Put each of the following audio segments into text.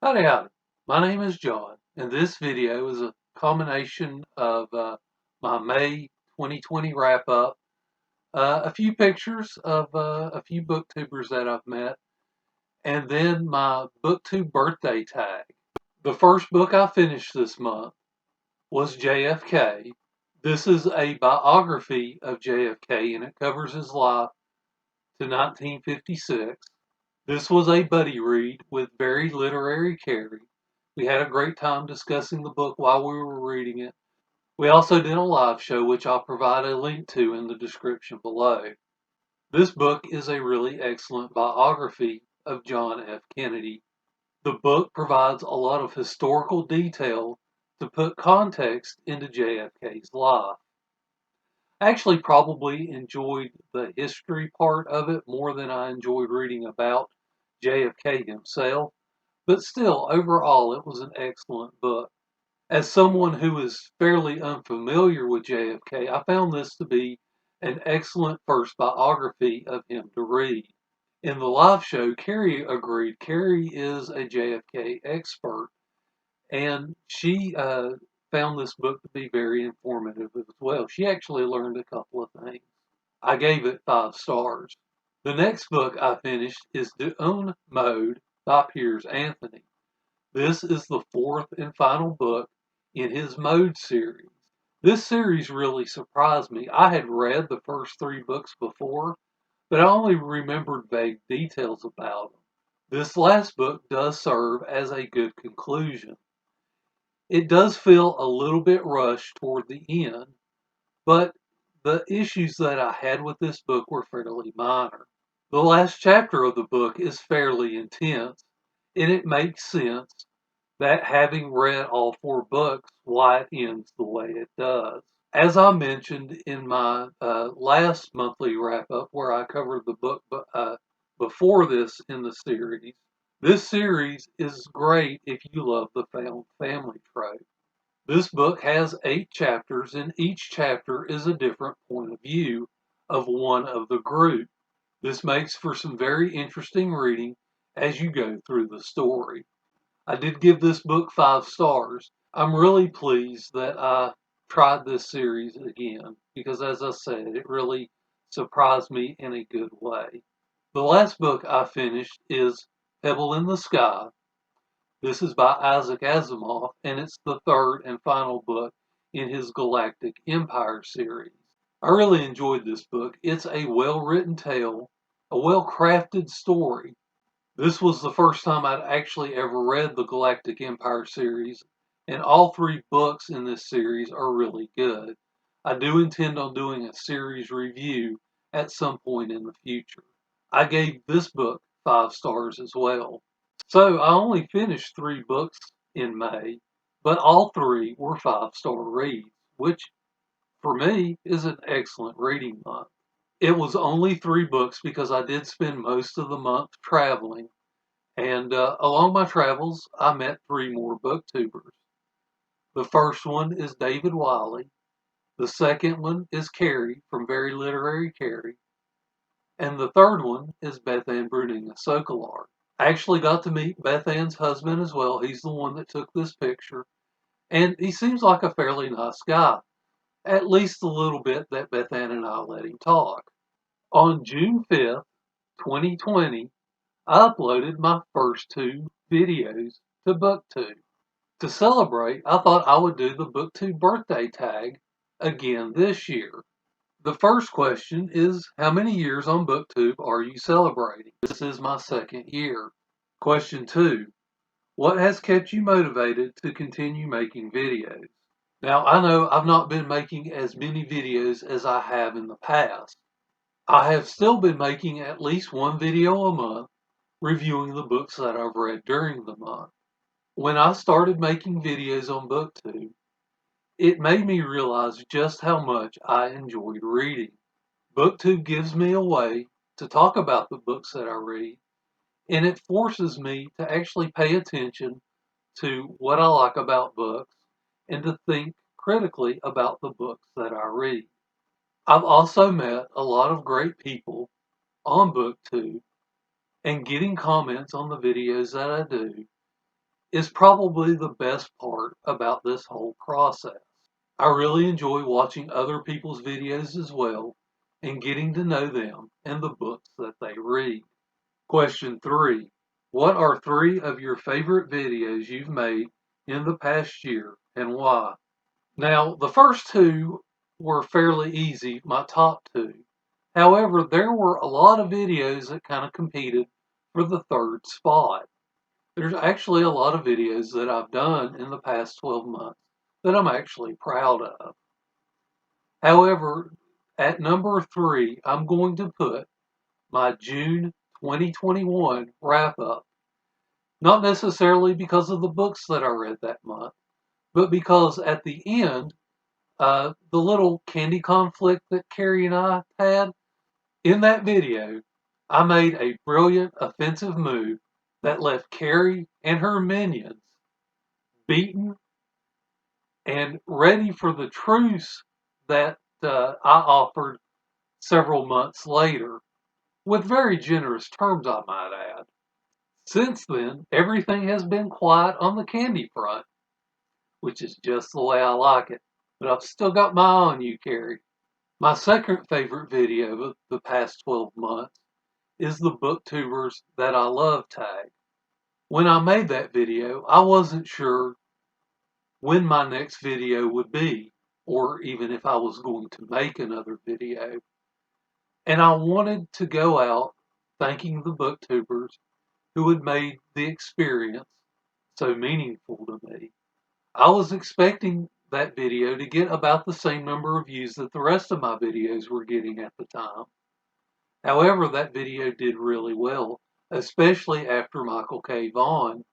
Howdy, howdy. My name is John, and this video is a combination of my May 2020 wrap up, a few pictures of a few booktubers that I've met, and then my Booktube Birthday Tag. The first book I finished this month was JFK. This is a biography of JFK, and it covers his life to 1956. This was a buddy read with very literary Carrie. We had a great time discussing the book while we were reading it. We also did a live show, which I'll provide a link to in the description below. This book is a really excellent biography of John F. Kennedy. The book provides a lot of historical detail to put context into JFK's life. I actually probably enjoyed the history part of it more than I enjoyed reading about JFK himself, but still, overall, it was an excellent book. As someone who is fairly unfamiliar with JFK, I found this to be an excellent first biography of him to read. In the live show, Carrie agreed. Carrie is a JFK expert, and she found this book to be very informative as well. She actually learned a couple of things. I gave it 5 stars. The next book I finished is DoOon Mode by Piers Anthony. This is the fourth and final book in his Mode series. This series really surprised me. I had read the first 3 books before, but I only remembered vague details about them. This last book does serve as a good conclusion. It does feel a little bit rushed toward the end, but the issues that I had with this book were fairly minor. The last chapter of the book is fairly intense, and it makes sense that having read all 4 books, why it ends the way it does. As I mentioned in my last monthly wrap up, where I covered the book before this in the series, this series is great if you love the found family trope. This book has 8 chapters, and each chapter is a different point of view of one of the group. This makes for some very interesting reading as you go through the story. I did give this book 5 stars. I'm really pleased that I tried this series again because, as I said, it really surprised me in a good way. The last book I finished is Pebble in the Sky. This is by Asimov, and it's the third and final book in his Galactic Empire series. I really enjoyed this book. It's a well-written tale, a well-crafted story. This was the first time I'd actually ever read the Galactic Empire series, and all 3 books in this series are really good. I do intend on doing a series review at some point in the future. I gave this book 5 stars as well. So I only finished 3 books in May, but all 3 were 5-star reads, which for me is an excellent reading month. It was only 3 books because I did spend most of the month traveling, and along my travels, I met 3 more booktubers. The first one is David Wiley. The second one is Carrie from Very Literary Carrie. And the third one is Beth Ann Bruninga Sokolar. I actually got to meet Beth Ann's husband as well. He's the one that took this picture. And he seems like a fairly nice guy. At least a little bit that Beth Ann and I let him talk. On June 5th, 2020, I uploaded my first 2 videos to Booktube. To celebrate, I thought I would do the Booktube Birthday Tag again this year. The first question is, how many years on Booktube are you celebrating? This is my 2nd year. Question 2, what has kept you motivated to continue making videos? Now, I know I've not been making as many videos as I have in the past. I have still been making at least 1 video a month reviewing the books that I've read during the month. When I started making videos on Booktube, it made me realize just how much I enjoyed reading. Booktube gives me a way to talk about the books that I read, and it forces me to actually pay attention to what I like about books and to think critically about the books that I read. I've also met a lot of great people on Booktube, and getting comments on the videos that I do is probably the best part about this whole process. I really enjoy watching other people's videos as well and getting to know them and the books that they read. Question 3. What are 3 of your favorite videos you've made in the past year and why? Now, the first 2 were fairly easy, my top 2. However, there were a lot of videos that kind of competed for the 3rd spot. There's actually a lot of videos that I've done in the past 12 months that I'm actually proud of. However, at number 3, I'm going to put my June 2021 wrap up. Not necessarily because of the books that I read that month, but because at the end, the little candy conflict that Carrie and I had, in that video, I made a brilliant offensive move that left Carrie and her minions beaten and ready for the truce that I offered several months later, with very generous terms, I might add. Since then, everything has been quiet on the candy front, which is just the way I like it. But I've still got my eye on you, Carrie. My second favorite video of the past 12 months is the Booktubers That I Love tag. When I made that video, I wasn't sure when my next video would be, or even if I was going to make another video. And I wanted to go out thanking the booktubers who had made the experience so meaningful to me. I was expecting that video to get about the same number of views that the rest of my videos were getting at the time. However, that video did really well, especially after Michael K. Vaughan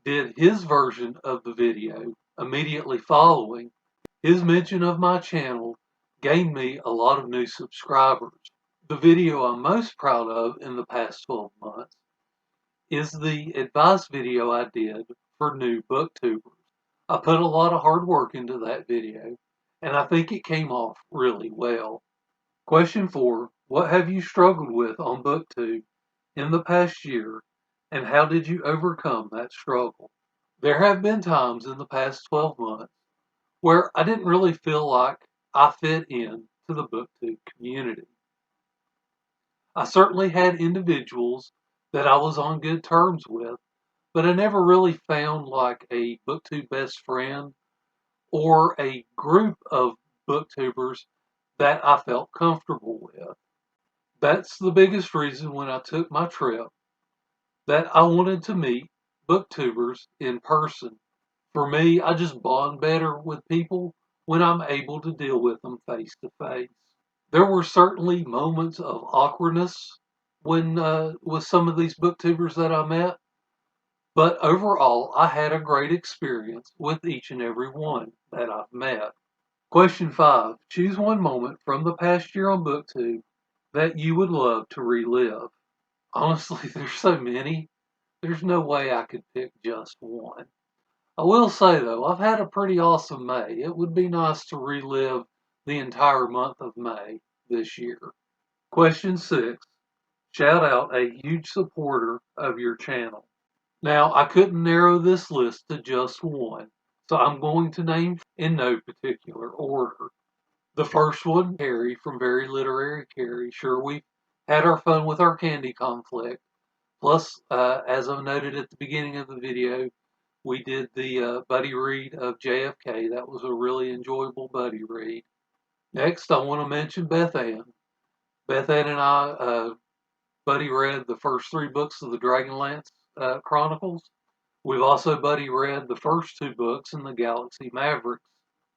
did his version of the video immediately following. His mention of my channel gained me a lot of new subscribers. The video I'm most proud of in the past 12 months is the advice video I did for new booktubers. I put a lot of hard work into that video, and I think it came off really well. Question 4. What have you struggled with on Booktube in the past year, and how did you overcome that struggle? There have been times in the past 12 months where I didn't really feel like I fit in to the Booktube community. I certainly had individuals that I was on good terms with, but I never really found like a Booktube best friend or a group of booktubers that I felt comfortable with. That's the biggest reason when I took my trip that I wanted to meet booktubers in person. For me, I just bond better with people when I'm able to deal with them face to face. There were certainly moments of awkwardness when with some of these booktubers that I met, but overall, I had a great experience with each and every one that I've met. Question 5. Choose one moment from the past year on Booktube that you would love to relive. Honestly, there's so many. There's no way I could pick just one. I will say, though, I've had a pretty awesome May. It would be nice to relive the entire month of May this year. Question 6. Shout out a huge supporter of your channel. Now, I couldn't narrow this list to just one, so I'm going to name in no particular order. The first one, Carrie from Very Literary Carrie. Sure, we had our fun with our candy conflict. Plus, as I noted at the beginning of the video, we did the buddy read of JFK. That was a really enjoyable buddy read. Next, I want to mention Beth Ann. Beth Ann and I buddy read the first 3 books of the Dragonlance Chronicles. We've also buddy read the first 2 books in the Galaxy Mavericks.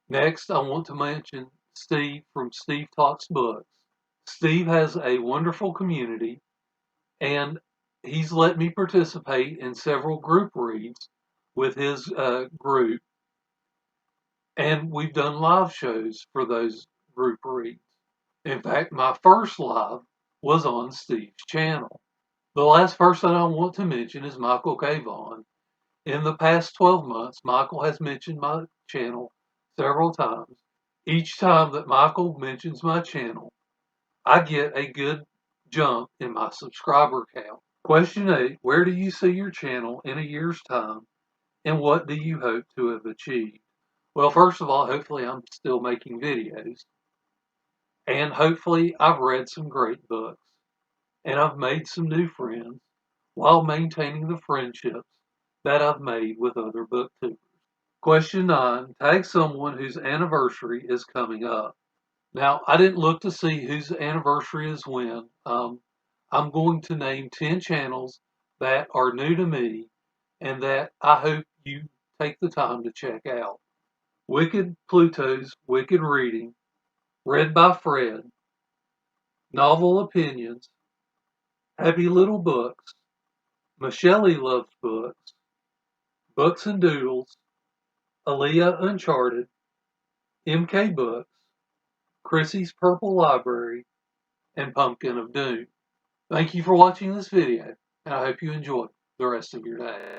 Next, I want to mention Steve from Steve Talks Books. Steve has a wonderful community, and he's let me participate in several group reads with his group, and we've done live shows for those group reads. In fact, my first live was on Steve's channel. The last person I want to mention is Michael K. Vaughan. In the past 12 months, Michael has mentioned my channel several times. Each time that Michael mentions my channel, I get a good jump in my subscriber count. Question 8. Where do you see your channel in a year's time, and what do you hope to have achieved? Well, first of all, hopefully I'm still making videos. And hopefully I've read some great books. And I've made some new friends while maintaining the friendships that I've made with other booktubers. Question 9. Tag someone whose anniversary is coming up. Now, I didn't look to see whose anniversary is when. I'm going to name 10 channels that are new to me and that I hope you take the time to check out. Wicked Pluto's Wicked Reading, read by Fred, Novel Opinions, Happy Little Books, Michelle Loves Books, Books and Doodles, Aaliyah Uncharted, MK Books, Chrissy's Purple Library, and Pumpkin of Doom. Thank you for watching this video, and I hope you enjoy the rest of your day.